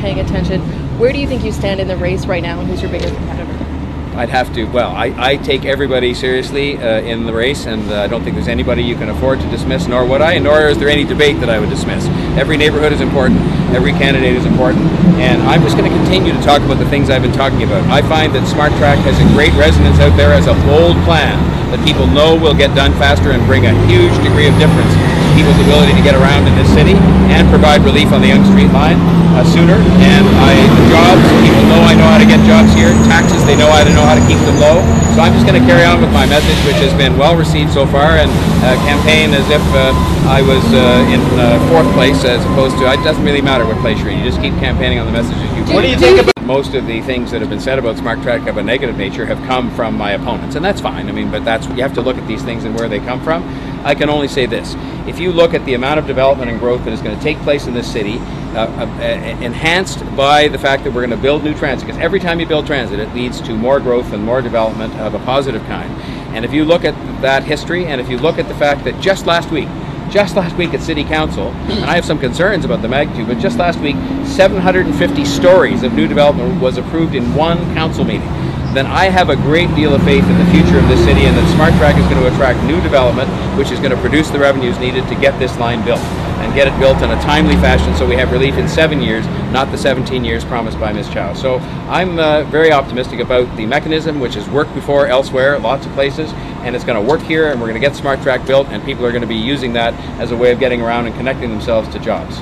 paying attention. Where do you think you stand in the race right now, and who's your biggest competitor? I'd have to, well, I take everybody seriously in the race, and I don't think there's anybody you can afford to dismiss, nor would I, nor is there any debate that I would dismiss. Every neighborhood is important, every candidate is important, and I'm just going to continue to talk about the things I've been talking about. I find that Smart Track has a great resonance out there as a bold plan that people know will get done faster and bring a huge degree of difference to people's ability to get around in this city and provide relief on the Yonge Street line sooner. And the jobs, people know I know how to get jobs here. Taxes, they know I know how to keep them low. So I'm just going to carry on with my message, which has been well received so far, and campaign as if I was in fourth place, as opposed to, it doesn't really matter what place you're in. You just keep campaigning on the messages you bring. What do you think about? Most of the things that have been said about Smart Track of a negative nature have come from my opponents, and that's fine. I mean, but that's, you have to look at these things and where they come from. I can only say this: if you look at the amount of development and growth that is going to take place in this city, enhanced by the fact that we're going to build new transit, because every time you build transit, it leads to more growth and more development of a positive kind. And if you look at that history, and if you look at the fact that just last week at City Council, and I have some concerns about the magnitude, but just last week, 750 stories of new development was approved in one council meeting, then I have a great deal of faith in the future of this city, and that Smart Track is going to attract new development, which is going to produce the revenues needed to get this line built, and get it built in a timely fashion so we have relief in 7 years, not the 17 years promised by Ms. Chow. So I'm very optimistic about the mechanism, which has worked before elsewhere, lots of places, and it's going to work here, and we're going to get Smart Track built, and people are going to be using that as a way of getting around and connecting themselves to jobs.